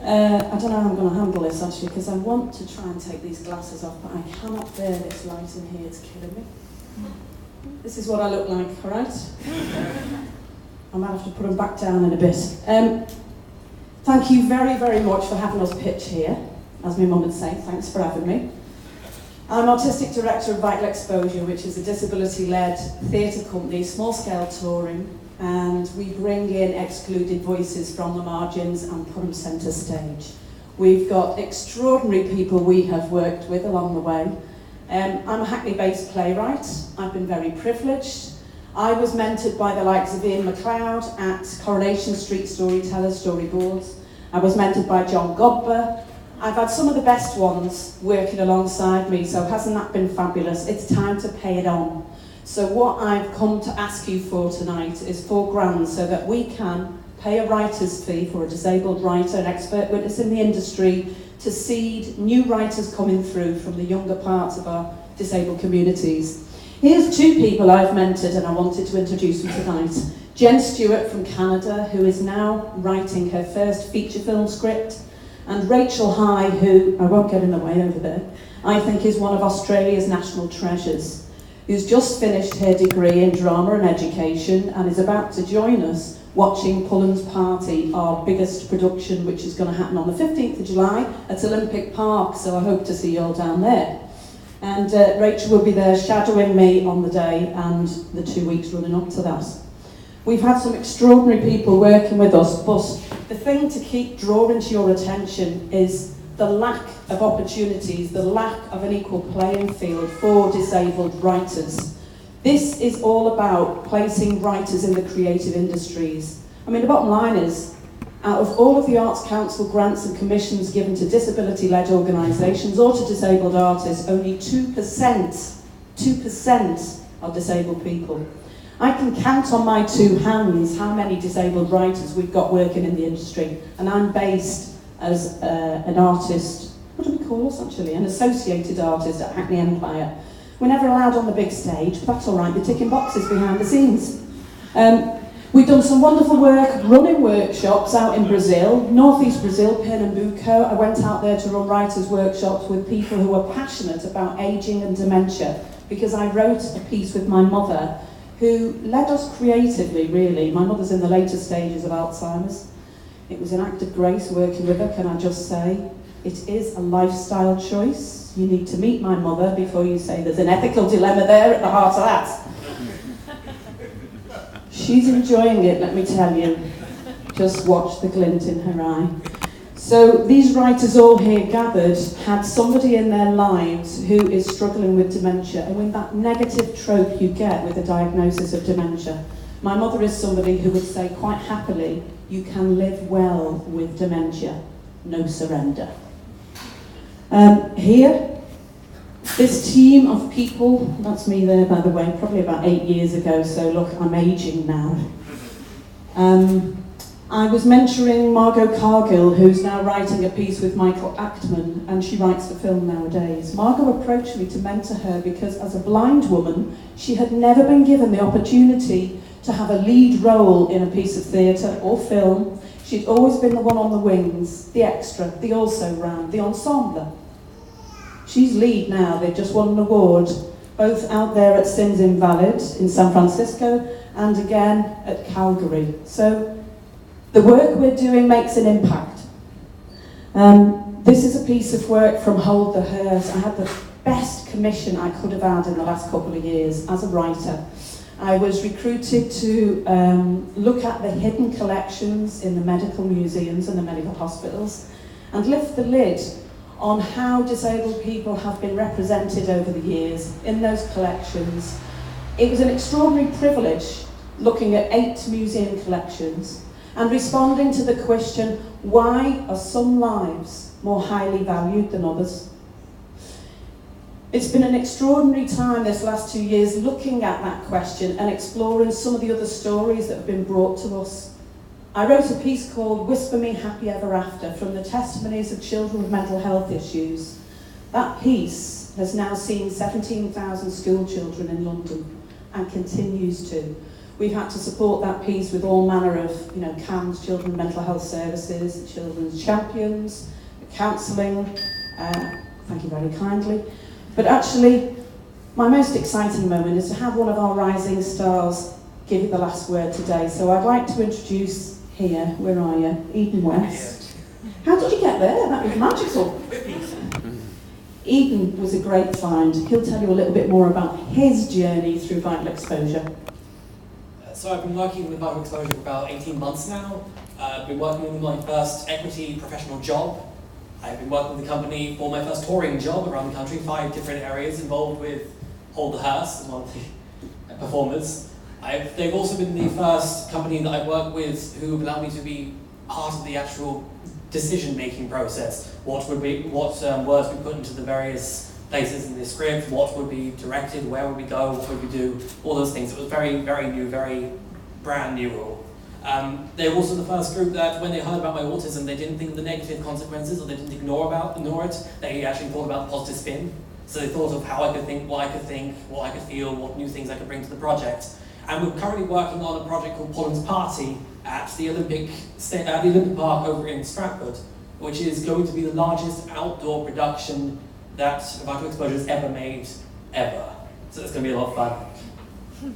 I don't know how I'm going to handle this actually, because I want to try and take these glasses off, but I cannot bear this light in here, it's killing me. This is what I look like, alright? I might have to put them back down in a bit. Thank you very, very much for having us pitch here. As my mum would say, thanks for having me. I'm Artistic Director of Vital Xposure, which is a disability-led theatre company, small-scale touring, and we bring in excluded voices from the margins and put them centre stage. We've got extraordinary people we have worked with along the way. I'm a Hackney-based playwright. I've been very privileged. I was mentored by the likes of Ian MacLeod at Coronation Street Storytellers Storyboards. I was mentored by John Godber. I've had some of the best ones working alongside me, so hasn't that been fabulous? It's time to pay it on. So what I've come to ask you for tonight is £4,000 so that we can pay a writer's fee for a disabled writer, an expert witness in the industry, to seed new writers coming through from the younger parts of our disabled communities. Here's two people I've mentored and I wanted to introduce them tonight. Jen Stewart from Canada, who is now writing her first feature film script, and Rachel High, who, I won't get in the way over there, I think is one of Australia's national treasures, who's just finished her degree in drama and education and is about to join us watching Pullen's Party, our biggest production, which is going to happen on the 15th of July at Olympic Park, so I hope to see you all down there. And Rachel will be there shadowing me on the day and the 2 weeks running up to that. We've had some extraordinary people working with us, but the thing to keep drawing to your attention is the lack of opportunities, the lack of an equal playing field for disabled writers. This is all about placing writers in the creative industries. I mean, the bottom line is, out of all of the Arts Council grants and commissions given to disability-led organisations or to disabled artists, only 2% are disabled people. I can count on my two hands how many disabled writers we've got working in the industry, and I'm based as an artist, what do we call us actually, an associated artist at Hackney Empire. We're never allowed on the big stage, but that's all right, we're ticking boxes behind the scenes. We've done some wonderful work running workshops out in Brazil, northeast Brazil, Pernambuco. I went out there to run writers' workshops with people who are passionate about ageing and dementia, because I wrote a piece with my mother who led us creatively, really. My mother's in the later stages of Alzheimer's. It was an act of grace working with her, can I just say. It is a lifestyle choice. You need to meet my mother before you say there's an ethical dilemma there at the heart of that. She's enjoying it, let me tell you. Just watch the glint in her eye. So these writers all here gathered had somebody in their lives who is struggling with dementia, and with that negative trope you get with a diagnosis of dementia. My mother is somebody who would say quite happily, you can live well with dementia, no surrender. Here, this team of people, that's me there by the way, probably about 8 years ago, so look, I'm aging now. I was mentoring Margot Cargill, who's now writing a piece with Michael Achtman, and she writes for film nowadays. Margot approached me to mentor her because as a blind woman, she had never been given the opportunity to have a lead role in a piece of theatre or film. She'd always been the one on the wings, the extra, the also-ran, the ensemble. She's lead now, they've just won an award, both out there at Sins Invalid in San Francisco and again at Calgary. So the work we're doing makes an impact. This is a piece of work from Hold the Hearse. I had the best commission I could have had in the last couple of years as a writer. I was recruited to look at the hidden collections in the medical museums and the medical hospitals and lift the lid on how disabled people have been represented over the years in those collections. It was an extraordinary privilege looking at 8 museum collections and responding to the question, why are some lives more highly valued than others? It's been an extraordinary time this last 2 years looking at that question and exploring some of the other stories that have been brought to us. I wrote a piece called Whisper Me Happy Ever After from the testimonies of children with mental health issues. That piece has now seen 17,000 school children in London and continues to. We've had to support that piece with all manner of, CAMS, Children's Mental Health Services, Children's Champions, counselling, thank you very kindly. But actually, my most exciting moment is to have one of our rising stars give it the last word today. So I'd like to introduce here, where are you? Eden West. How did you get there? That was magical. Eden was a great find. He'll tell you a little bit more about his journey through vital exposure. So I've been working with vital exposure for about 18 months now. I've been working with my first equity professional job. I've been working with the company for my first touring job around the country, 5 different areas involved with Hold the Hearse, one of the performers. They've also been the first company that I've worked with who have allowed me to be part of the actual decision-making process. What words we put into the various places in the script, what would be directed, where would we go, what would we do, all those things. It was very, very new, very brand new role. They were also the first group that when they heard about my autism, they didn't think of the negative consequences, or they didn't ignore it, they actually thought about the positive spin. So they thought of how I could think, what I could feel, what new things I could bring to the project. And we're currently working on a project called Pollen's Party at the Olympic Park over in Stratford, which is going to be the largest outdoor production that Vital Exposure has ever made, ever. So it's going to be a lot of fun.